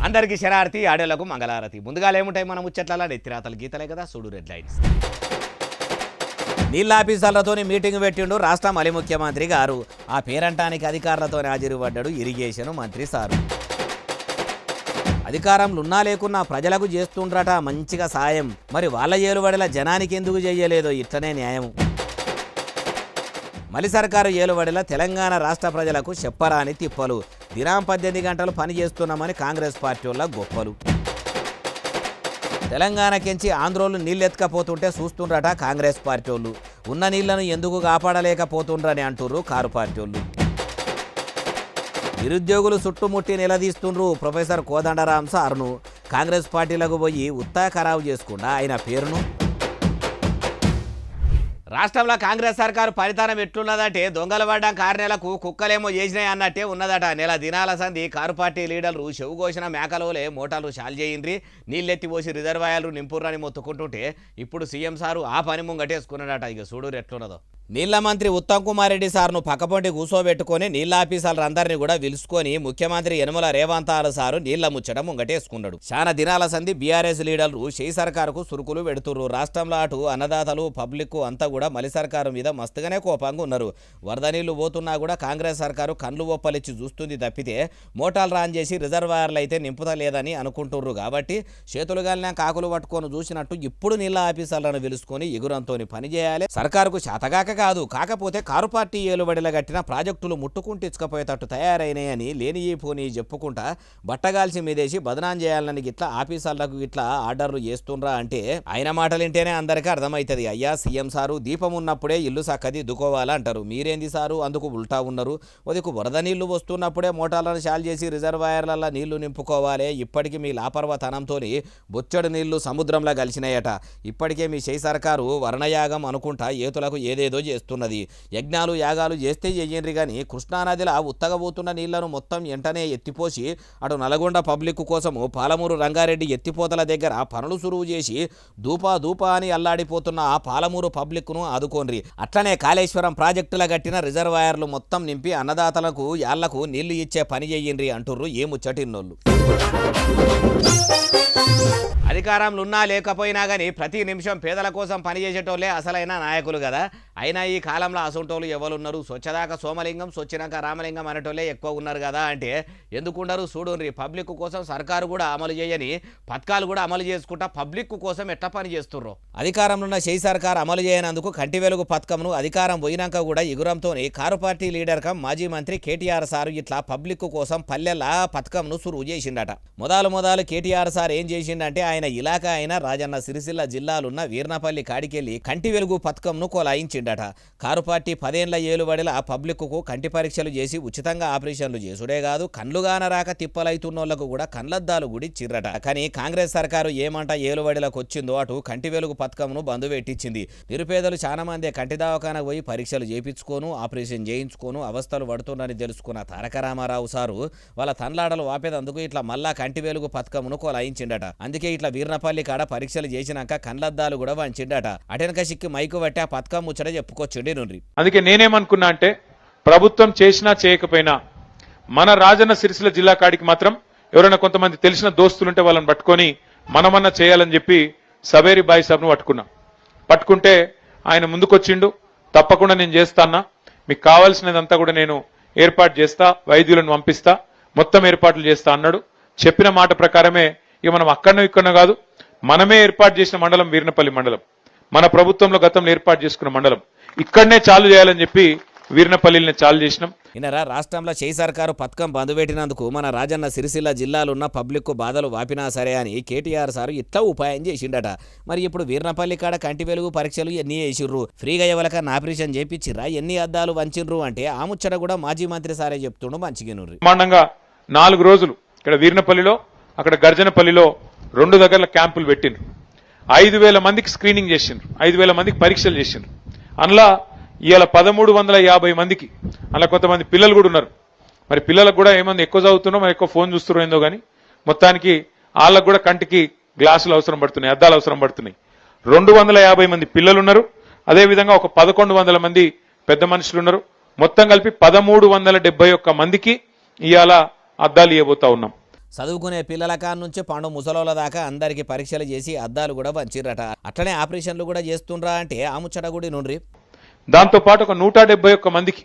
అందరికీ శరారతి ఆడేలకు మంగళారతి. ముందుగా ఏముంటాయి మన ముచ్చట్ల నెత్తిరాతలు గీతలే కదా. చూడు రెడ్ లైన్స్. నీళ్ళ ఆఫీసర్లతో మీటింగ్ పెట్టిండు రాష్ట్ర మలి ముఖ్యమంత్రి గారు. ఆ పేరంటానికి అధికారులతో హాజరుపడ్డాడు ఇరిగేషన్ మంత్రి సారు. అధికారంలో ఉన్నా లేకున్నా ప్రజలకు చేస్తుండ్రట మంచిగా సాయం. మరి వాళ్ళ ఏలుబడిల జనానికి ఎందుకు చెయ్యలేదో ఇట్లనే న్యాయం. మలి సర్కారు ఏలుబడిల తెలంగాణ రాష్ట్ర ప్రజలకు చెప్పరాని తిప్పలు. దినం 18 గంటలు పని చేస్తున్నామని కాంగ్రెస్ పార్టీ వాళ్ళ గొప్పలు. తెలంగాణకించి ఆంధ్రోళ్ళు నీళ్ళెత్తకపోతుంటే చూస్తుండ్రట కాంగ్రెస్ పార్టీ వాళ్ళు. ఉన్న నీళ్లను ఎందుకు కాపాడలేకపోతుండ్రని అంటుర్రు కారు పార్టీ వాళ్ళు. నిరుద్యోగులు చుట్టుముట్టి నిలదీస్తుండ్రు ప్రొఫెసర్ కోదండరాం సార్ను. కాంగ్రెస్ పార్టీలకు పోయి ఉత్తా ఖరాబు చేసుకుండా ఆయన పేరును. రాష్ట్రంలో కాంగ్రెస్ సర్కారు పరితానం ఎట్లున్నదంటే దొంగలు పడ్డం 6 నెలలకు కుక్కలేమో చేసినాయి అన్నట్టే ఉన్నదట. నెల దినాల సంధి కారు పార్టీ లీడర్లు చెవు కోసిన మేకలోలే మోటార్లు షాల్ చేయిండ్రి, నీళ్ళెత్తిపోసి రిజర్వాయర్లు నింపుర్రని మొత్తుకుంటుంటే ఇప్పుడు సీఎం సారు ఆ పని ముంగటేసుకున్నాడట. ఇక చూడు ఎట్లున్నదో. నీళ్ల మంత్రి ఉత్తమ్ కుమార్ రెడ్డి సార్ను పక్కపొంటి కూసోబెట్టుకొని నీళ్ల ఆఫీసర్లందరినీ కూడా పిలుచుకొని ముఖ్యమంత్రి యనమల రేవంత్ సారు నీళ్ల ముచ్చట ముంగటేసుకున్నాడు. చాలా దినాల సంధి బీఆర్ఎస్ లీడర్లు షెయి సర్కారుకు సురుకులు పెడుతుర్రు. రాష్ట్రంలో అటు అన్నదాతలు పబ్లిక్ అంతా కూడా మలి సర్కారు మీద మస్తుగానే కోపంగా ఉన్నారు. వరద నీళ్లు పోతున్నా కూడా కాంగ్రెస్ సర్కారు కళ్ళు ఒప్పలిచ్చి చూస్తుంది తప్పితే మోటార్లు రాన్ చేసి రిజర్వాయర్లు అయితే నింపుతలేదని అనుకుంటుర్రు. కాబట్టి చేతులు గాలిన కాకులు పట్టుకొని చూసినట్టు ఇప్పుడు నీళ్ల ఆఫీసర్లను పిలుచుకొని ఎగురంతోని పని చేయాలి. సర్కారుకు శాతగాక కాదు, కాకపోతే కారు పార్టీ ఏలుబడిలో కట్టిన ప్రాజెక్టులు ముట్టుకుంటించుకపోయేటట్టు తయారైనాయని లేని పోనీ చెప్పుకుంటా బట్టగాల్సి మీదేసి బదనాం చేయాలని గిట్లా ఆఫీసర్లకు గిట్లా ఆర్డర్లు చేస్తుండ్రా అంటే ఆయన మాటలింటేనే అందరికీ అర్థమవుతుంది. అయ్యా సీఎం సారు దీపం ఉన్నప్పుడే ఇల్లు సక్కది దుకోవాలా అంటారు. మీరేంది సారు అందుకు ఉల్టా ఉన్నారు. ఉదకు వరద నీళ్లు వస్తున్నప్పుడే మోటార్లను షాల్ చేసి రిజర్వాయర్లలో నీళ్లు నింపుకోవాలి. ఇప్పటికీ మీ లాపర్వతనంతో బొచ్చడు నీళ్లు సముద్రంలో కలిసినాయట. ఇప్పటికే మీ షెయి సర్కారు వర్ణయాగం అనుకుంటా ఏతులకు ఏదేదో చేస్తున్నది. యజ్ఞాలు యాగాలు చేస్తే చెయ్యండ్రి కానీ కృష్ణానదిలో ఉత్తగబోతున్న నీళ్లను మొత్తం వెంటనే ఎత్తిపోసి అటు నల్గొండ పబ్లిక్ కోసము పాలమూరు రంగారెడ్డి ఎత్తిపోతల దగ్గర పనులు సురువు చేసి దూపా అని అల్లాడిపోతున్న ఆ పాలమూరు పబ్లిక్ను ఆదుకోండ్రి. అట్లనే కాళేశ్వరం ప్రాజెక్టుల కట్టిన రిజర్వాయర్లు మొత్తం నింపి అన్నదాతలకు యాళ్లకు నీళ్లు ఇచ్చే పని చెయ్యండ్రి అంటుర్రు ఏ ముచ్చటిన్నోళ్ళు. అధికారంలో ఉన్నా లేకపోయినా కానీ ప్రతి నిమిషం పేదల కోసం పనిచేసేటోళ్ళే అసలైన నాయకులు కదా. అయినా ఈ కాలంలో అసంటోళ్ళు ఎవరున్నారు? స్వచ్ఛదాకా సోమలింగం, స్వచ్ఛనాక రామలింగం అనేటోళ్ళే ఎక్కువ ఉన్నారు కదా. అంటే ఎందుకుండరు చూడుండ్రి. పబ్లిక్ కోసం సర్కారు కూడా అమలు చేయని పథకాలు కూడా అమలు చేసుకుంటా పబ్లిక్ కోసం ఎట్లా పని చేస్తుర్రో. అధికారంలో ఉన్న షెయి సర్కారు అమలు చేయనందుకు కంటి వెలుగు పథకంను అధికారం పోయినాక కూడా ఎగురంతో కారు పార్టీ లీడర్ కమ్ మాజీ మంత్రి కేటీఆర్ సారు ఇట్లా పబ్లిక్ కోసం పల్లెల పథకంను సురువు చేసిండట. మొదలు కేటీఆర్ సార్ ఏం చేసిండంటే ఆయన ఇలాకా అయిన రాజన్న సిరిసిల్ల జిల్లాలున్న వీర్నపల్లి కాడికెళ్లి కంటి వెలుగు పథకంను కొలాయించిండట. కారు పార్టీ 10 ఏళ్ల ఏలుబడిల పబ్లిక్కు కంటి పరీక్షలు చేసి ఉచితంగా ఆపరేషన్లు చేసుడే కాదు కళ్ళుగానరాక తిప్పలైతున్నోళ్లకు కూడా కళ్ళద్దాలు గుడిచ్చిర్రట. కానీ కాంగ్రెస్ సర్కారు ఏమంట ఏలుబడిలకు వచ్చిందో అటు కంటి వెలుగు పథకంను బంద్ పెట్టించింది. నిరుపేదలు చాలా మంది కంటి దవాఖానకు పోయి పరీక్షలు చేయించుకోను ఆపరేషన్ చేయించుకోను అవస్థలు పడుతుందని తెలుసుకున్న తారక రామారావు సారు వాళ్ళ తన్లాడలు వాపేదందుకు ఇట్లా మళ్ళా కంటి వెలుగు పథకంను కొలాయించిండట. అందుకే ఇట్లా వీర్నపల్లి కాడ పరీక్షలు చేసినాక కళ్ళద్దాలు కూడా వంచిండట. అటెనక సిక్కి మైకు పట్టి ఆ పథకం ముచ్చట చెప్పుకొచ్చిండి నుండి. అందుకే నేనేమనుకున్నా అంటే ప్రభుత్వం చేసినా చేయకపోయినా మన రాజన్న సిరిసిల్ల జిల్లా కాడికి మాత్రం ఎవరైనా కొంతమంది తెలిసిన దోస్తులుంటే వాళ్ళని పట్టుకొని మనమన్నా చేయాలని చెప్పి సవేరి బాయ్ సాబ్ను పట్టుకుంటే ఆయన ముందుకొచ్చిండు. తప్పకుండా నేను చేస్తానా, మీకు కావాల్సినదంతా కూడా నేను ఏర్పాటు చేస్తా, వైద్యులను పంపిస్తా, మొత్తం ఏర్పాట్లు చేస్తా అన్నాడు. చెప్పిన మాట ప్రకారమే ఇక మనం ఇక్కడనో కాదు మనమే ఏర్పాటు చేసిన మండలం వీర్నపల్లి మండలం. మన ప్రభుత్వంలో గతంలో ఏర్పాటు చేసుకున్న మండలం ఇక్కడనే చాలు చేయాలని చెప్పి వీర్నపల్లిని చాలు చేసినాం. ఇనరా రాష్ట్రంలో షెయి సర్కారు పథకం బంద్ పెట్టినందుకు మన రాజన్న సిరిసిల్ల జిల్లాలున్న పబ్లిక్ బాధలు వాపినా సరే అని కేటీఆర్ సారు ఇట్లా ఉపాయం చేసిండట. మరి ఇప్పుడు వీర్నపల్లి కాడ కంటి వెలుగు పరీక్షలు ఎన్ని చేసిర్రు, ఫ్రీగా ఎవరికన్నా ఆపరేషన్ చేయించిర్రా, ఎన్ని అద్దాలు వంచిర్రు అంటే ఆ ముచ్చట కూడా మాజీ మంత్రి సారే చెప్తుండు. మంచిగా బ్రహ్మాండంగా 4 రోజులు ఇక్కడ వీర్నపల్లిలో అక్కడ గర్జనపల్లిలో 2 దగ్గర క్యాంపులు పెట్టిండ్రు. 5,000 మందికి స్క్రీనింగ్ చేసిండ్రు, 5,000 మందికి పరీక్షలు చేసిండ్రు. అందులో ఇవాళ 1,350 మందికి అలా కొంతమంది పిల్లలు కూడా ఉన్నారు. మరి పిల్లలకు కూడా ఏమంది ఎక్కువ చదువుతున్నారో మరి ఎక్కువ ఫోన్ చూస్తున్నారో ఏందో కానీ మొత్తానికి వాళ్ళకు కూడా కంటికి గ్లాసులు అవసరం పడుతున్నాయి, అద్దాలు అవసరం పడుతున్నాయి. 250 మంది పిల్లలు ఉన్నారు. అదేవిధంగా ఒక 1,100 మంది పెద్ద మనుషులు ఉన్నారు. మొత్తం కలిపి 1,371 మందికి ఇవాళ అద్దాలు ఇవ్వబోతా ఉన్నాం. చదువుకునే పిల్లల కాడ నుంచి పండు ముసలోళ్ళ దాకా అందరికీ పరీక్షలు చేసి అద్దాలు కూడా వంచిర్రట. అట్లనే ఆపరేషన్లు కూడా చేస్తుండ్రా అంటే ఆ ముచ్చట కూడా నుండ్రి. దాంతో పాటు ఒక 171 మందికి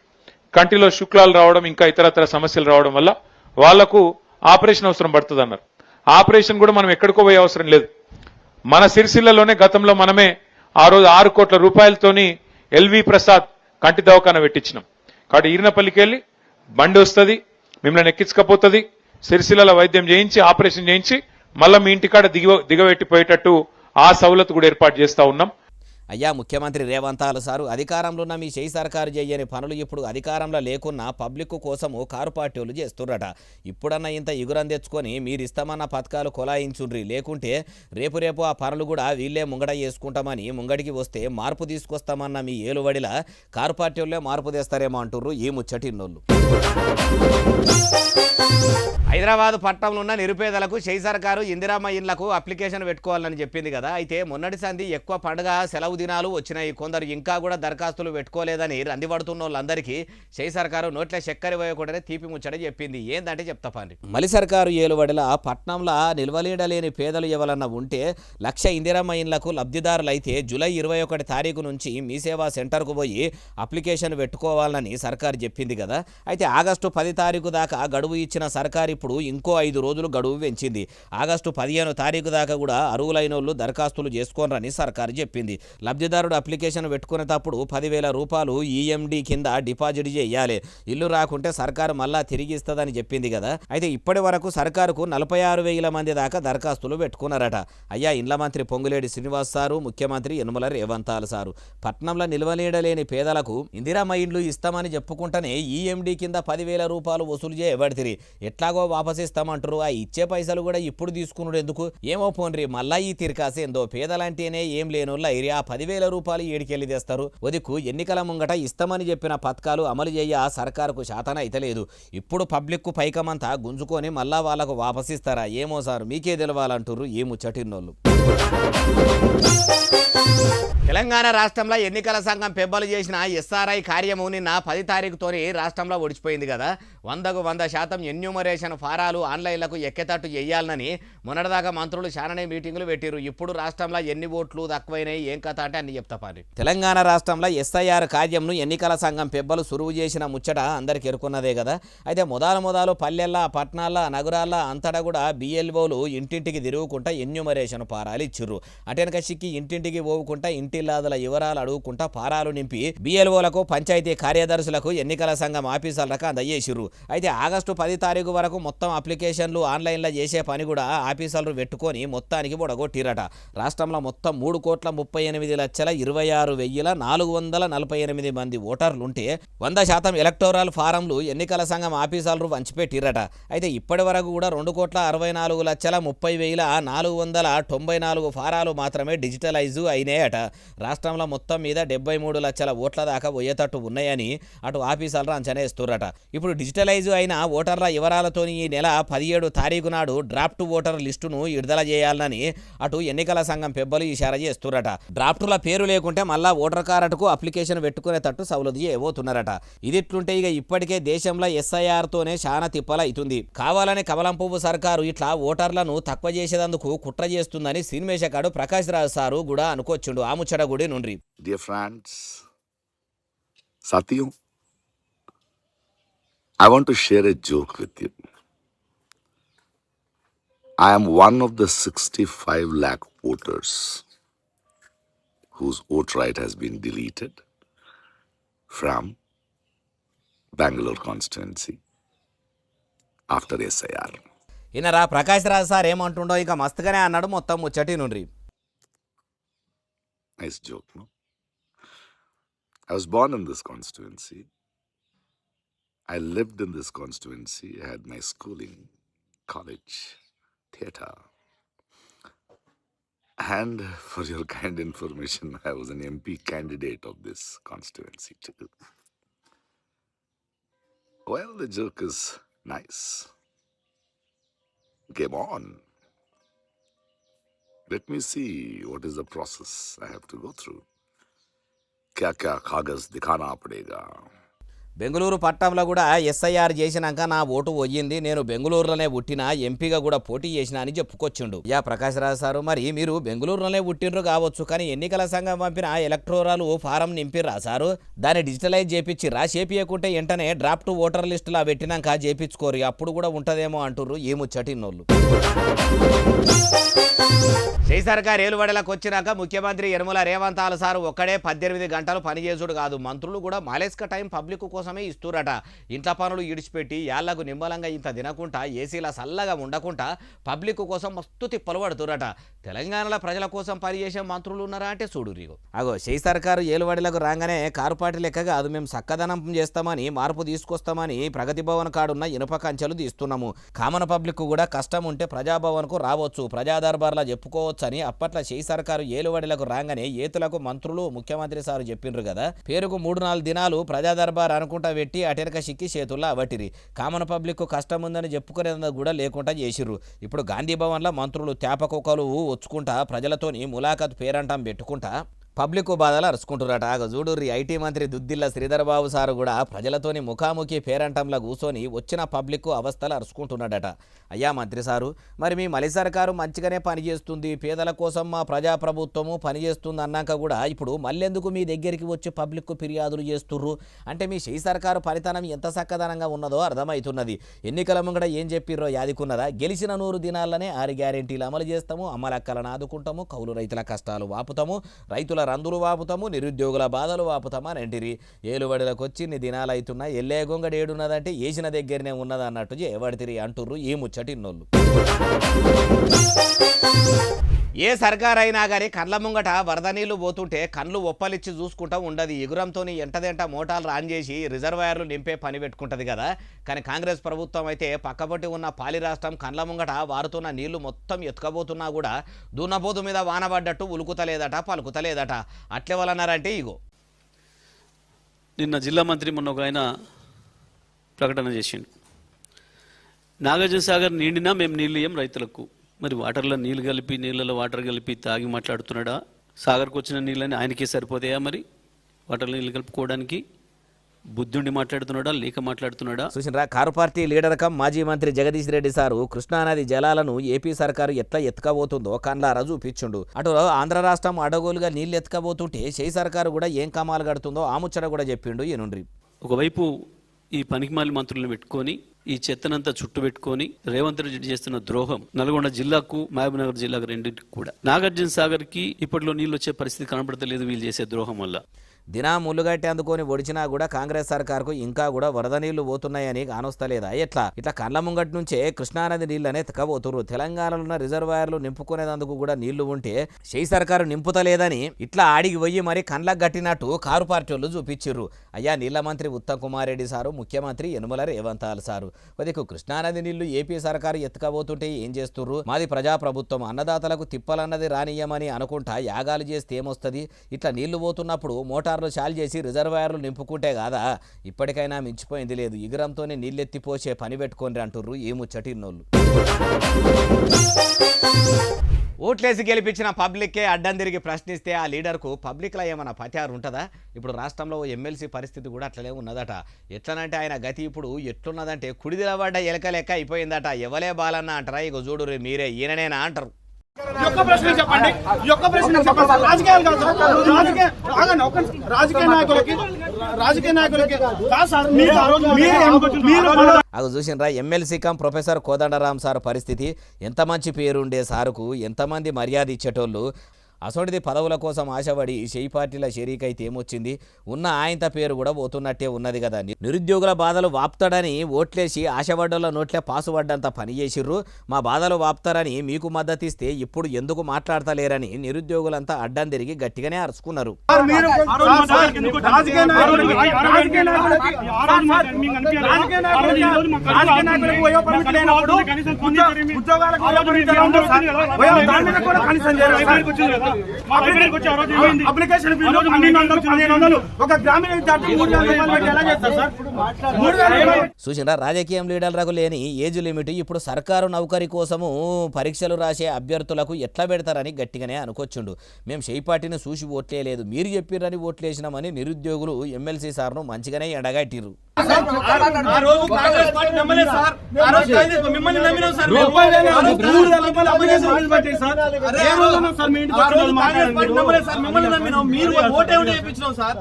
కంటిలో శుక్లాలు రావడం ఇంకా ఇతరత్ర సమస్యలు రావడం వల్ల వాళ్లకు ఆపరేషన్ అవసరం పడుతుంది అన్నారు. ఆపరేషన్ కూడా మనం ఎక్కడికో పోయే అవసరం లేదు. మన సిరిసిల్లలోనే గతంలో మనమే ఆ రోజు 6 కోట్ల రూపాయలతోని ఎల్వి ప్రసాద్ కంటి దవాఖాన పెట్టించినాం. కాబట్టి ఈరినపల్లికి వెళ్ళి బండి వస్తుంది, మిమ్మల్ని ఎక్కించకపోతుంది, సిరిసిల్ల వైద్యం చేయించి ఆపరేషన్ చేయించి మళ్ళీ మీ ఇంటికాడ దిగబెట్టిపోయేటట్టు ఆ సౌలత్ కూడా ఏర్పాటు చేస్తా ఉన్నాం. అయ్యా ముఖ్యమంత్రి రేవంతాలు సారు, అధికారంలో ఉన్న మీ చేయి సర్కారు చేయని పనులు ఇప్పుడు అధికారంలో లేకున్నా పబ్లిక్ కోసము కారు పార్టీలు చేస్తుర్రట. ఇప్పుడన్నా ఇంత ఇగురం తెచ్చుకొని మీరు ఇస్తామన్న పథకాలు కొలాయించుండ్రి, లేకుంటే రేపు ఆ పనులు కూడా వీళ్ళే ముంగడ చేసుకుంటామని ముంగడికి వస్తే మార్పు తీసుకొస్తామన్న మీ ఏలువడిలా కారు పార్టీలే మార్పు తెస్తారేమో అంటుర్రు ఈ ముచ్చటిన్నోళ్ళు. హైదరాబాద్ పట్టణంలో ఉన్న నిరుపేదలకు చేయి సర్కారు ఇందిరమ్మ ఇండ్లకు అప్లికేషన్ పెట్టుకోవాలని చెప్పింది కదా. అయితే మొన్నటి సంది ఎక్కువ పండుగ సెలవు దినాలు వచ్చినాయి. కొందరు ఇంకా కూడా దరఖాస్తులు పెట్టుకోలేదని రందిపడుతున్న వాళ్ళందరికీ చేయి సర్కారు నోట్ల చక్కెర వేయకుండానే తీపి ముచ్చట చెప్పింది. ఏందంటే చెప్తా పండి. మలి సర్కారు ఏలువడిల పట్నంలో నిల్వలీడలేని పేదలు ఎవరన్నా ఉంటే 1,00,000 ఇందిరమ్మ ఇండ్లకు లబ్ధిదారులైతే జూలై 21 తారీఖు నుంచి మీ సేవా సెంటర్కు పోయి అప్లికేషన్ పెట్టుకోవాలని సర్కారు చెప్పింది కదా. అయితే ఆగస్టు 10 తారీఖు దాకా గడువు ఇచ్చిన సర్కారు ఇప్పుడు ఇంకో 5 రోజులు గడువు పెంచింది. ఆగస్టు 15 తారీఖు దాకా కూడా అర్హులైన వాళ్ళు దరఖాస్తులు చేసుకోనరని సర్కారు చెప్పింది. లబ్ధిదారుడు అప్లికేషన్ పెట్టుకునేటప్పుడు 10,000 రూపాయలు ఈఎండి కింద డిపాజిట్ చేయాలి. ఇల్లు రాకుంటే సర్కారు మళ్ళా తిరిగి ఇస్తుందని చెప్పింది కదా. అయితే ఇప్పటి వరకు సర్కారుకు 46,000 మంది దాకా దరఖాస్తులు పెట్టుకున్నారట. అయ్యా ఇండ్ల మంత్రి పొంగులేటి శ్రీనివాస్ సారు, ముఖ్యమంత్రి యనుమల రేవంతాలు సారు పట్నంలో నిల్వలీడలేని పేదలకు ఇందిరమ్మ ఇండ్లు ఇస్తామని చెప్పుకుంటేనే ఈఎండి కింద 10,000 రూపాయలు వసూలు చేయబడితిరి. ఎట్లాగో వాపసిస్తామంటారు. ఆ ఇచ్చే పైసలు కూడా ఇప్పుడు తీసుకున్నాడు ఎందుకు? ఏమో పోన్రి మళ్ళా ఈ తిరకాసి ఏందో. పేదలంటేనే ఏం లేనోళ్ళ ఆ 10,000 రూపాయలు ఏడికెళ్ళి తెస్తారు. వదికు ఎన్నికల ముంగట ఇస్తామని చెప్పిన పథకాలు అమలు చేయ సర్కారుకు శాతన అయితలేదు. ఇప్పుడు పబ్లిక్ పైకమంతా గుంజుకొని మళ్ళా వాళ్ళకు వాపసిస్తారా ఏమో సార్, మీకే తెలవాలంటారు ఈ ముచ్చటిన్నోళ్ళు. తెలంగాణ రాష్ట్రంలో ఎన్నికల సంఘం పెబ్బలు చేసిన ఎస్ఆర్ఐ కార్యము నిన్న 10 తారీఖుతోని రాష్ట్రంలో ఒడిచిపోయింది కదా. 100కు 100% ఎన్యూమరేషన్ ఫారాలు ఆన్లైన్లకు ఎక్కేటట్టు చేయాలని మొన్నటిదాకా మంత్రులు చాలానే మీటింగులు పెట్టిరు. ఇప్పుడు రాష్ట్రంలో ఎన్ని ఓట్లు తక్కువైనాయి ఏం కథ అంటే అన్ని చెప్తా పని. తెలంగాణ రాష్ట్రంలో ఎస్ఐఆర్ కార్యంను ఎన్నికల సంఘం పెబ్బలు సురువు చేసిన ముచ్చట అందరికి ఎరుకున్నదే కదా. అయితే మొదలు పల్లెల్లా, పట్టణాల్లో, నగరాల్లో అంతటా కూడా బిఎల్ఓలు ఇంటింటికి తిరుగుకుంటా ఎన్యూమరేషన్ ఫారాలు ఇచ్చిర్రు. అటెనక సిక్కి ఇంటింటికి పోవుకుంటా ఇంటిల్లాదుల వివరాలు అడుగుకుంటా ఫారాలు నింపి బిఎల్ఓలకు, పంచాయతీ కార్యదర్శులకు ఎన్నికల సంఘం ఆఫీసర్లకు అందజేసిర్రు. అయితే ఆగస్టు 10 తారీఖు వరకు మొత్తం అప్లికేషన్లు ఆన్లైన్లో చేసే పని కూడా ఆఫీసర్లు పెట్టుకొని మొత్తానికి బొడగొట్టిరట. రాష్ట్రంలో మొత్తం 3,38,26,448 మంది ఓటర్లుంటే 100% ఎలక్టోరల్ ఫారంలు ఎన్నికల సంఘం ఆఫీసర్లు వంచిపెట్టిరట. అయితే ఇప్పటి వరకు కూడా 2,64,30,494 ఫారాలు మాత్రమే డిజిటలైజ్ అయినాయట. రాష్ట్రంలో మొత్తం మీద 73 లక్షల ఓట్ల దాకా పోయేటట్టు ఉన్నాయని అటు ఆఫీసర్లు అంచనా వేస్తుర్రట. ఇప్పుడు డిజిటలైజ్ అయిన ఓటర్ల వివరాలతో ఈ నెల 17 తారీఖు నాడు డ్రాఫ్ట్ ఓటర్ లిస్టును విడుదల చేయాలని అటు ఎన్నికల సంఘం పెబ్బలు ఇషారా చేస్తుర్రట. డ్రాఫ్టుల పేరు లేకుంటే మళ్ళా ఓటర్ కార్డుకు అప్లికేషన్ పెట్టుకునేటట్టు సౌలభ్యం చేయబోతున్నారట. ఇదిట్లుంటే ఇక ఇప్పటికే దేశంలో ఎస్ఐఆర్ తోనే చాలా తిప్పల అవుతుంది. కావాలని కమలం పువ్వు సర్కారు ఇట్లా ఓటర్లను తక్కువ చేసేందుకు కుట్ర చేస్తుందని సినిమేషకాడు ప్రకాష్ రాజ్ సారు కూడా అనుకోవచ్చుండు. ఆ ముచ్చట గుడి నుండి. Dear friends, Satyu, I want to share a joke with you. I am one of the 65 lakh voters whose vote right has been deleted from Bangalore constituency after SIR. ఈయనరా ప్రకాష్ రాజ్ సార్ ఏమంటుండో ఇక మస్తుగానే అన్నాడు మొత్తం ముచ్చటి నుండి. Nice joke, no? I was born in this constituency. I lived in this constituency. I had my schooling, college, theatre. And for your kind information, I was an MP candidate of this constituency too. Well, the joke is nice. Game on. Let me see what is the process I have to go through. क्या क्या कागज दिखाना पड़ेगा. బెంగళూరు పట్టణంలో కూడా SIR చేసినాక నా vote పోయింది, నేను బెంగళూరులోనే పుట్టిన, ఎంపీగా కూడా పోటీ చేసిన అని చెప్పుకొచ్చిండు. యా ప్రకాష్ రాజ్ సారు, మరి మీరు బెంగళూరులోనే పుట్టినరు కావచ్చు, కానీ ఎన్నికల సంఘం పంపిన ఎలక్టోరల్ ఫారం నింపిర్రా సారు, దాన్ని డిజిటలైజ్ చేపించిర్రా? చేపియకుంటే వెంటనే డ్రాఫ్ట్ ఓటర్ లిస్టులా పెట్టినాక చేపించుకోరు, అప్పుడు కూడా ఉంటదేమో అంటుర్రు ఈ ముచ్చటిన్నోళ్ళు. జై సర్కార్ ఏలుబడిలకు వచ్చినాక ముఖ్యమంత్రి యనమల రేవంత్ సారు ఒక్కడే 18 గంటలు పనిచేసుడు కాదు, మంత్రులు కూడా మాలేస్క టైం పబ్లిక్ కోసమే ఇస్తురట. ఇంట్లో పనులు ఇడిచిపెట్టి యాళ్లకు నిమ్మలంగా ఇంత తినకుండా ఏసీలా చల్లగా ఉండకుండా పబ్లిక్ కోసం మస్తు తిప్పలు పడుతురట. తెలంగాణలో ప్రజల కోసం పనిచేసే మంత్రులు ఉన్నారా అంటే చూడు రీగో. అగో జై సర్కారు ఏలుబడిలకు రాగానే కారు పార్టీ లెక్క కాదు, మేము చక్కదనం చేస్తామని, మార్పు తీసుకొస్తామని ప్రగతి భవన్ కాడున్న ఇనుప కంచెలు తీస్తున్నాము. కామన్ పబ్లిక్ కూడా కష్టం ఉంటే ప్రజాభవన్కు రావచ్చు, ప్రజా దర్బార్లా చెప్పుకోవచ్చు అని అప్పట్లో జై సర్కారు ఏలుబడిలకు రాగానే ఏతులకు మంత్రులు ముఖ్యమంత్రి సారు చెప్పిండ్రు కదా. పేరుకు 3-4 దినాలు ప్రజా దర్బార్ అనుకుంటా పెట్టి అటెనక సిక్కి చేతుల్లో అవటిరి. కామన్ పబ్లిక్ కష్టం ఉందని చెప్పుకునేందుకు కూడా లేకుండా చేసిర్రు. ఇప్పుడు గాంధీ భవన్లో మంత్రులు తేపకొకలు వచ్చుకుంటా ప్రజలతోని ములాఖత్ పేరంటం పెట్టుకుంటా పబ్లిక్ బాధలు అరుచుకుంటున్నారట. చూడుర్రి ఐటీ మంత్రి దుద్దిల్ల శ్రీధర్ బాబు సారు కూడా ప్రజలతోని ముఖాముఖి పేరంటంలో కూర్చొని వచ్చిన పబ్లిక్ అవస్థలు అరుచుకుంటున్నాడట. అయ్యా మంత్రి సారు, మరి మీ మలి సర్కారు మంచిగానే పనిచేస్తుంది, పేదల కోసం మా ప్రజాప్రభుత్వము పనిచేస్తుంది అన్నాక కూడా ఇప్పుడు మళ్ళెందుకు మీ దగ్గరికి వచ్చి పబ్లిక్ ఫిర్యాదులు చేస్తుర్రు అంటే మీ జై సర్కారు పనితనం ఎంత చక్కదనంగా ఉన్నదో అర్థమవుతున్నది. ఎన్నికల ముంగడ ఏం చెప్పిర్రో యాదికున్నదా? గెలిచిన 100 దినాలనే 6 గ్యారెంటీలు అమలు చేస్తాము, అమ్మలక్కలను ఆదుకుంటాము, కౌలు రైతుల కష్టాలు వాపుతాము, రైతుల రందులు వాపుతాము, నిరుద్యోగుల బాధలు వాపుతామా అని అంటిరి. ఏలుబడిలకు వచ్చి ఇన్ని దినాలు అవుతున్నా ఎల్లే గొంగడి ఏడున్నదంటే ఏసిన దగ్గరనే ఉన్నది అన్నట్టు ఎవడితిరి అంటుర్రు ఈ ముచ్చటిన్నోళ్ళు. ఏ సర్కార్ అయినా కానీ కండ్ల ముంగట వరద నీళ్లు పోతుంటే కండ్లు ఒప్పలిచ్చి చూసుకుంటా ఉండదు. ఎగురంతో ఎంటదెంట మోటార్లు ఆన్ చేసి రిజర్వాయర్లు నింపే పని పెట్టుకుంటుంది కదా. కానీ కాంగ్రెస్ ప్రభుత్వం అయితే పక్కపట్టి ఉన్న పాలి రాష్ట్రం కండ్ల ముంగట వారుతున్న నీళ్లు మొత్తం ఎత్తుకబోతున్నా కూడా దున్నపోతు మీద వానబడ్డట్టు ఉలుకుతలేదట, పలుకుతలేదట. అట్లే వాళ్ళన్నారంటే ఇగో నిన్న జిల్లా మంత్రి మొన్న ఒక ఆయన ప్రకటన చేసిండు, నాగార్జున సాగర్ నిండినా మేము నీళ్ళు ఇయ్యం రైతులకు. మరి వాటర్లో నీళ్ళు కలిపి నీళ్ళలో వాటర్ కలిపి తాగి మాట్లాడుతున్నాడా? సాగర్కు వచ్చిన నీళ్ళని ఆయనకే సరిపోతాయా? మరి వాటర్లో నీళ్ళు కలుపుకోవడానికి బుద్ధుండి మాట్లాడుతున్నాడా లేక మాట్లాడుతున్నాడా? చూసినరా, కారు పార్టీ లీడర్ కమ్ మాజీ మంత్రి జగదీష్ రెడ్డి సారు కృష్ణానది జలాలను ఏపీ సర్కారు ఎట్లా ఎత్తుకబోతుందో కండ్లారా చూపించుండు. అటు ఆంధ్ర రాష్ట్రం అడగోలుగా నీళ్లు ఎత్తుకబోతుంటే జై సర్కారు కూడా ఏం కమాలు కడుతుందో ఆ ముచ్చట కూడా చెప్పిండు ఈనుండ్రి. ఒకవైపు ఈ పనికిమాలి మంత్రులను పెట్టుకొని ఈ చెత్తనంతా చుట్టు పెట్టుకొని రేవంత్ రెడ్డి చేస్తున్న ద్రోహం నల్గొండ జిల్లాకు, మహబూబ్నగర్ జిల్లాకు రెండింటికి కూడా. నాగార్జున సాగర్ కి ఇప్పట్లో నీళ్ళు వచ్చే పరిస్థితి కనబడతలేదు వీళ్ళు చేసే ద్రోహం వల్ల. దినా ముళ్ళుగట్టి అందుకొని ఒడిచినా కూడా కాంగ్రెస్ సర్కార్కు ఇంకా కూడా వరద నీళ్లు పోతున్నాయని కానొస్తలేదా? ఇట్లా కండ్ల ముంగటి నుంచే కృష్ణానది నీళ్ళనే తక్కబోతురు. తెలంగాణలో ఉన్న రిజర్వాయర్లు నింపుకునేందుకు కూడా నీళ్లు ఉంటే జై సర్కారు నింపుతలేదని ఇట్లా ఆడికి పోయి మరి కండ్లకు గట్టినట్టు కారు పార్టీ వాళ్ళు చూపించిర్రు. అయ్యా నీళ్ల మంత్రి ఉత్తమ్ కుమార్ రెడ్డి సారు, ముఖ్యమంత్రి యనమల రేవంత్ సారు, కొద్దిగా కృష్ణానది నీళ్లు ఏపీ సర్కారు ఎత్తుకబోతుంటే ఏం చేస్తుర్రు? మాది ప్రజాప్రభుత్వం, అన్నదాతలకు తిప్పలన్నది రానియమని అనుకుంటా యాగాలు చేస్తే ఏమొస్తుంది? ఇట్లా నీళ్లు పోతున్నప్పుడు మోటార్లు చాలు చేసి రిజర్వాయర్లు నింపుకుంటే కాదా? ఇప్పటికైనా మించిపోయింది లేదు, ఇగురంతోనే నీళ్ళెత్తిపోసే పని పెట్టుకోండి అంటుర్రు ఈ ముచ్చటిన్నోళ్ళు. ఓట్లేసి గెలిపించిన పబ్లిక్కే అడ్డం తిరిగి ప్రశ్నిస్తే ఆ లీడర్కు పబ్లిక్లో ఏమైనా పట్యారు ఉంటుందా? ఇప్పుడు రాష్ట్రంలో ఎమ్మెల్సీ పరిస్థితి కూడా అట్లనే ఉన్నదట. ఎట్లనంటే ఆయన గతి ఇప్పుడు ఎట్లున్నదంటే కుడిదిలబడ్డ ఎలక లెక్క అయిపోయిందట. ఎవలే బాలన్న అంటారా? ఇక చూడు మీరే ఈయననేనా అంటారు. అది చూసినరా, ఎమ్మెల్సీ కం ప్రొఫెసర్ కోదండరాం సార్ పరిస్థితి. ఎంత మంచి పేరుండే సారుకు ఎంతమంది మర్యాద ఇచ్చేటోళ్ళు. అసోటిది పదవుల కోసం ఆశపడి చేయి పార్టీల షరీకైతే ఏమొచ్చింది? ఉన్న ఆయనత పేరు కూడా పోతున్నట్టే ఉన్నది కదా. నిరుద్యోగుల బాధలు వాపుతాడని ఓట్లేసి ఆశపడ్డోళ్ళ నోట్లే పాసుపడ్డంత పని చేసిర్రు. మా బాధలు వాపుతారని మీకు మద్దతు ఇస్తే ఇప్పుడు ఎందుకు మాట్లాడతలేరని నిరుద్యోగులంతా అడ్డం తిరిగి గట్టిగానే అరుచుకున్నారు. అప్లికేషన్ ఫీజు 1200 ఒక గ్రామీణ విద్యార్థి 3000 రూపాయలు పెట్టి ఎలా చేస్తారు సార్? 3000 చూసినా రాజకీయం లీడర్లకు లేని ఏజ్ లిమిట్ ఇప్పుడు సర్కారు నౌకరీ కోసము పరీక్షలు రాసే అభ్యర్థులకు ఎట్లా పెడతారని గట్టిగానే అనుకొచ్చుండు. మేము షేపాటిని చూసి ఓట్లేదు, మీరు చెప్పిరని ఓట్లేసినామని నిరుద్యోగులు ఎమ్మెల్సీ సార్ను మంచిగానే ఎడగట్టిర్రు. ఆ రోజు కాంగ్రెస్ పార్టీ నమ్మలేదు సార్. ఆ రోజు కాంగ్రెస్ మిమ్మల్ని నమ్మినాం సార్. 3000 రూపాయలు అప్లికేషన్ ఫీజు పెట్టి సార్. ఏ రోజు సార్ మీ ఇంటికి వచ్చి మాట్లాడండి. నమ్మలేదు సార్, మిమ్మల్ని నమ్మినాం. మీరు ఓటే ఉంటే చేయించినాం సార్.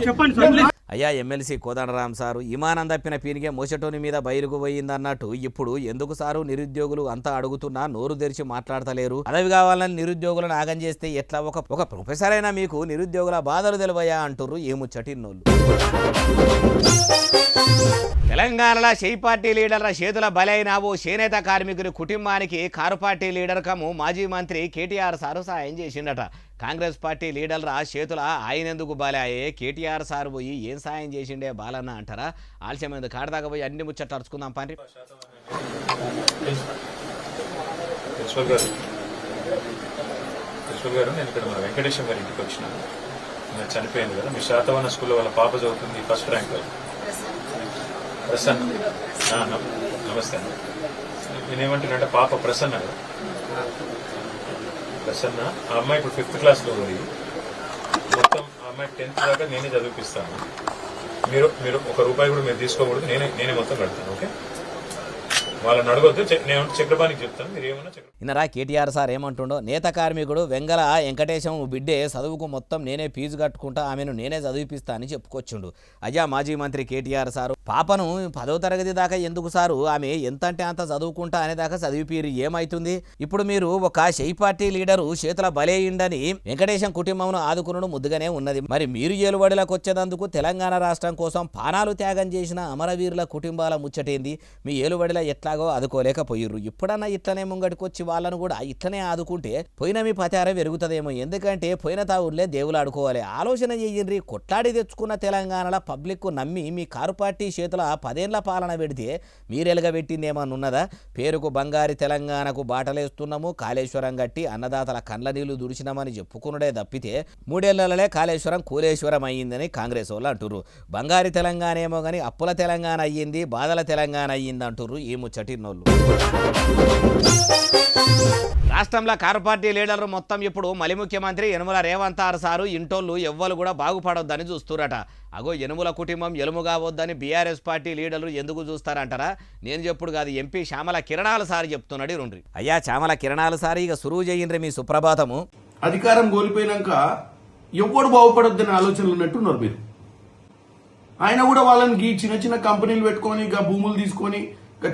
చెప్పండి సార్. అయ్యా ఎమ్మెల్సీ కోదండరాం సారు ఇమానం తప్పిన పీనిగే మోసటోని మీద బయలుకు పోయిందన్నట్టు ఇప్పుడు ఎందుకు సారు నిరుద్యోగులు అంతా అడుగుతున్నా నోరు తెరిచి మాట్లాడతలేరు? పదవి కావాలని నిరుద్యోగులను ఆగం చేస్తే ఎట్లా? ఒక ప్రొఫెసర్ అయినా మీకు నిరుద్యోగుల బాధలు తెలివయా అంటుర్రు ఏముచ్చటిన్నోళ్ళు. తెలంగాణలో షెయి పార్టీ లీడర్ల చేతుల బలైన ఓ చేనేత కార్మికుని కుటుంబానికి కారు పార్టీ లీడర్ కము మాజీ మంత్రి కేటీఆర్ సారు సాయం చేసిండట. కాంగ్రెస్ పార్టీ లీడర్ల చేతుల ఆయనెందుకు బాలాయే? కేటీఆర్ సారు పోయి ఏం సాయం చేసిండే బాలన్న అంటారా? ఆలస్యమైంది కాడదాకా పోయి అన్ని ముచ్చట్లు అరుచుకుందాం పండి. ప్రిన్సిపల్ గారు నేను ఇక్కడ మన వెంకటేశ్వర గారి ఇంటికి వచ్చినాను. నేను చనిపోయింది కదా, మీ శాతవన స్కూల్లో వాళ్ళ పాప చదువుతుంది, ఫస్ట్ ర్యాంక్. ప్రసన్న, నమస్తే అండి. నేనేమంటున్నానంటే పాప ప్రసన్న కదా, ప్రసన్న ఆ అమ్మాయి ఇప్పుడు 5th క్లాస్లో ఉంది. మొత్తం ఆ అమ్మాయి 10th దాకా నేనే చదివిపిస్తాను. మీరు ₹1 కూడా మీరు తీసుకోకూడదు, నేనే మొత్తం కడతాను. ఓకే, వాళ్ళని అడగొద్దు, నేను చక్రపాణికి చెప్తాను, మీరు ఏమన్నా చక్ర. ఇన్నరా కేటీఆర్ సార్ ఏమంటుండో? నేత కార్మికుడు వెంగళ వెంకటేశం బిడ్డే చదువుకు మొత్తం నేనే ఫీజు కట్టుకుంటా, ఆమెను నేనే చదివిపిస్తా అని చెప్పుకొచ్చుండు. అయ్యా మాజీ మంత్రి కేటీఆర్ సారు పాపను 10వ తరగతి దాకా ఎందుకు సారు? ఆమె ఎంత అంటే అంత చదువుకుంటా అనేదాకా చదివిపీరు, ఏమైతుంది? ఇప్పుడు మీరు ఒక షెయి పార్టీ లీడరు చేతుల బలేయిండని వెంకటేశం కుటుంబంను ఆదుకునడం ముద్దుగానే ఉన్నది. మరి మీరు ఏలుబడిలకు వచ్చేందుకు తెలంగాణ రాష్ట్రం కోసం పానాలు త్యాగం చేసిన అమరవీరుల కుటుంబాల ముచ్చటేంది? మీ ఏలుబడిలో ఎట్లాగో ఆదుకోలేకపోయిర్రు. ఇప్పుడన్నా ఇట్లనే ముంగడికొచ్చి వాళ్ళను కూడా ఇట్లనే ఆదుకుంటే పోయిన మీ పతార పెరుగుతుందేమో. ఎందుకంటే పోయిన తావులే దేవులు ఆడుకోవాలి. ఆలోచన చెయ్యండి. కొట్లాడి తెచ్చుకున్న తెలంగాణలో పబ్లిక్ నమ్మి మీ కారు పార్టీ చేతుల 10 ఏళ్ల పాలన పెడితే మీరెలుగా పెట్టింది ఏమన్నా ఉన్నదా? పేరుకు బంగారి తెలంగాణకు బాటలేస్తున్నాము, కాళేశ్వరం గట్టి అన్నదాతల కండ్ల నీళ్లు దుడిచినామని చెప్పుకున్నడే తప్పితే 3 ఏళ్లలే కాళేశ్వరం కూలేశ్వరం అయ్యిందని కాంగ్రెస్ వాళ్ళు అంటుర్రు. బంగారి తెలంగాణ ఏమో కానీ అప్పుల తెలంగాణ అయ్యింది, బాధల తెలంగాణ అయ్యింది అంటుర్రు ఈ ముచ్చటిన్నోళ్ళు. రాష్ట్రంలో కారు పార్టీ లీడర్లు మొత్తం ఇప్పుడు మలి ముఖ్యమంత్రి యనుమల రేవంత్ సారు ఇంటోళ్ళు ఎవ్వరు కూడా బాగుపడొద్దని చూస్తురట. అగో యనుమల కుటుంబం ఎలుముగా వద్దని బీఆర్ఎస్ పార్టీ లీడర్లు ఎందుకు చూస్తారంటారా? నేను చెప్పుడు కాదు, ఎంపీ చామల కిరణాల సారి చెప్తున్నాడు. రుండ్రి అయ్యా చామల కిరణాల సారి ఇక సురువు చేయండి మీ సుప్రభాతము. అధికారం కోల్పోయినాక ఎవ్వడు బాగుపడొద్దని ఆలోచనలు ఉన్నట్టున్నారు మీరు. ఆయన కూడా వాళ్ళని చిన్న చిన్న కంపెనీలు పెట్టుకొని ఇక భూములు తీసుకొని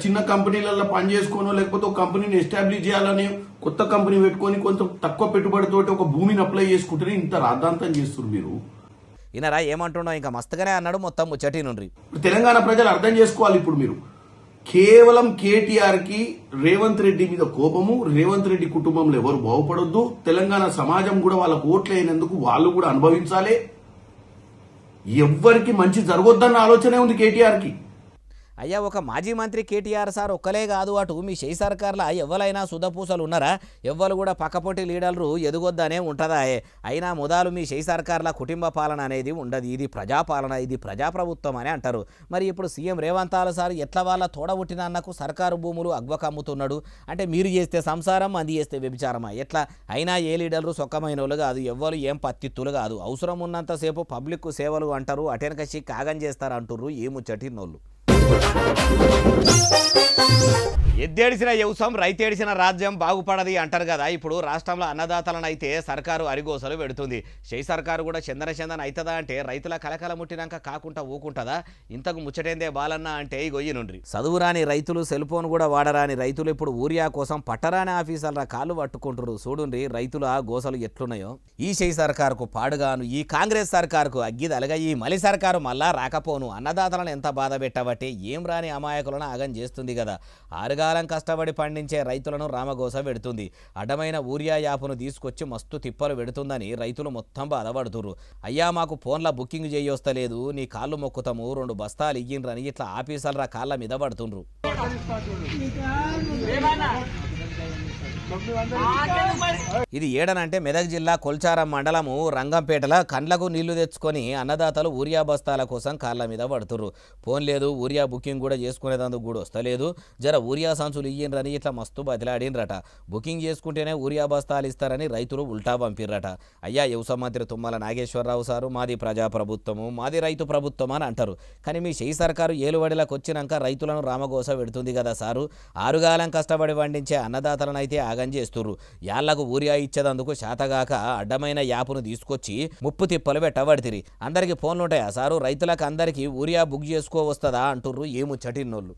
చిన్న కంపెనీలలో పని చేసుకోనో లేకపోతే ఒక కంపెనీని ఎస్టాబ్లిష్ చేయాలని కొత్త కంపెనీ పెట్టుకొని కొంచెం తక్కువ పెట్టుబడితో ఒక భూమిని అప్లై చేసుకుంటే ఇంత రాద్ధాంతం చేస్తున్నారు మీరు. ఈయనరా ఏమంటున్నావు? ఇంకా మస్తుగానే అన్నాడు మొత్తం ముచ్చటి నుండి. తెలంగాణ ప్రజలు అర్థం చేసుకోవాలి. ఇప్పుడు మీరు కేవలం కేటీఆర్ కి రేవంత్ రెడ్డి మీద కోపము, రేవంత్ రెడ్డి కుటుంబంలో ఎవరు బాగుపడొద్దు, తెలంగాణ సమాజం కూడా వాళ్ళకు ఓట్లు అయినందుకు వాళ్ళు కూడా అనుభవించాలి, ఎవ్వరికి మంచి జరగొద్దన్న ఆలోచనే ఉంది కేటీఆర్ కి. అయ్యా ఒక మాజీ మంత్రి కేటీఆర్ సార్ ఒక్కలే కాదు, అటు మీ షెయి సర్కార్లో ఎవరైనా సుధపూసలు ఉన్నారా? ఎవ్వరు కూడా పక్కపోటి లీడర్లు ఎదుగొద్దనే ఉంటుందా? అయినా మొదలు మీ షెయి సర్కార్ల కుటుంబ పాలన అనేది ఉండదు. ఇది ప్రజాపాలన, ఇది ప్రజాప్రభుత్వం అని అంటారు. మరి ఇప్పుడు సీఎం రేవంత్ సార్ ఎట్లా వాళ్ళ తోడబుట్టిన అన్నకు సర్కారు భూములు అగ్వకమ్ముతున్నాడు అంటే మీరు చేస్తే సంసారం, అది చేస్తే వ్యభిచారమా? ఎట్లా? అయినా ఏ లీడర్లు సొక్కమైన వాళ్ళు కాదు, ఎవ్వరు ఏం పత్తిత్తులు కాదు. అవసరం ఉన్నంతసేపు పబ్లిక్ సేవలు అంటారు, అటెనకసి కాగం చేస్తారు అంటుర్రు ఈ ముచ్చటినోళ్ళు. ఎద్దేడిసిన వ్యవసాయం రైతేడిసిన రాజ్యం బాగుపడది అంటారు కదా. ఇప్పుడు రాష్ట్రంలో అన్నదాతలను అయితే సర్కారు అరిగోసలు పెడుతుంది. షెయి సర్కారు కూడా చందన అవుతుందా అంటే రైతుల కలకల ముట్టినాక కాకుండా ఊకుంటుందా? ఇంతకు ముచ్చటేందే బాలన్న అంటే గొయ్యి నుండి చదువురాని రైతులు, సెల్ ఫోన్ కూడా వాడరాని రైతులు ఇప్పుడు ఊరియా కోసం పట్టరాని ఆఫీసర్ల కాళ్ళు పట్టుకుంటారు. చూడండి రైతుల గోసలు ఎట్లున్నాయో. ఈ షెయి సర్కారుకు పాడుగాను ఈ కాంగ్రెస్ సర్కారుకు అగ్గిదలగా ఈ మలి సర్కారు మళ్ళా రాకపోను అన్నదాతలను ఎంత బాధ పెట్టబట్టే ఏం రాని అమాయకులను ఆగం చేస్తుంది కదా. ఆరుగాలం కష్టపడి పండించే రైతులను రామగోస పెడుతుంది. అడ్డమైన ఊరియా యాప్ను తీసుకొచ్చి మస్తు తిప్పలు పెడుతుందని రైతులు మొత్తం బాధపడుతుర్రు. అయ్యా మాకు ఫోన్ల బుకింగ్ చేయొస్తలేదు, నీ కాళ్ళు మొక్కుతాము, 2 బస్తాలు ఇయ్యిండ్రని ఇట్లా ఆఫీసర్ల కాళ్ళ మీద పడుతుండ్రు. ఇది ఏడనంటే మెదక్ జిల్లా కొల్చారం మండలము రంగంపేటల కండ్లకు నీళ్లు తెచ్చుకొని అన్నదాతలు ఊరియా బస్తాల కోసం కాళ్ళ మీద పడుతుర్రు. ఫోన్ లేదు, ఊరియా బుకింగ్ కూడా చేసుకునేందుకు కూడా వస్తలేదు. జర ఊరియా సంచులు ఇయ్యండ్రని ఇట్లా మస్తు బదిలాడినరట. బుకింగ్ చేసుకుంటేనే ఊరియా బస్తాలు ఇస్తారని రైతులు ఉల్టా పంపిర్రట. అయ్యా వ్యవసాయ మంత్రి తుమ్మల నాగేశ్వరరావు సారు మాది ప్రజాప్రభుత్వము, మాది రైతు ప్రభుత్వం అని అంటారు. కానీ మీ చేయి సర్కారు ఏలుబడిలకు వచ్చినాక రైతులను రామగోస పెడుతుంది కదా సారు. ఆరుగాలం కష్టపడి పండించే అన్నదాతలను అయితే ఆగం చేస్తుర్రు. యాళ్లకు ఊరియా ఇచ్చేదందుకు శాతగాక అడ్డమైన యాపును తీసుకొచ్చి ముప్పు తిప్పలు పెట్టబడితిరి. అందరికి ఫోన్లు ఉంటాయా సారు? రైతులకు అందరికీ ఊరియా బుక్ చేసుకోవస్తుందా అంటుర్రు ఏ ముచ్చటిన్నోళ్ళు.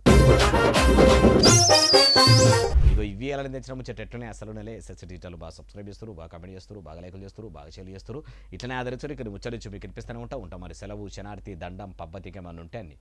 ఇగో ఇవి ఎలా తెచ్చిన ముచ్చట ఎట్లనే అసలు నెలే ఎస్ఎస్సీ డీటెయిల్ బాగా సబ్స్క్రైబ్ చేస్తారు, బాగా కమెంట్ చేస్తారు, బాగా లైకులు చేస్తారు, బాగా షేర్ చేస్తారు. ఇట్లనే ఆదరించారు. ఇక్కడ ముచ్చట మీకు కనిపిస్తూనే ఉంటాం. మరి సెలవు, శనార్థి, దండం, పబ్బతికి ఏమన్నా ఉంటే అన్ని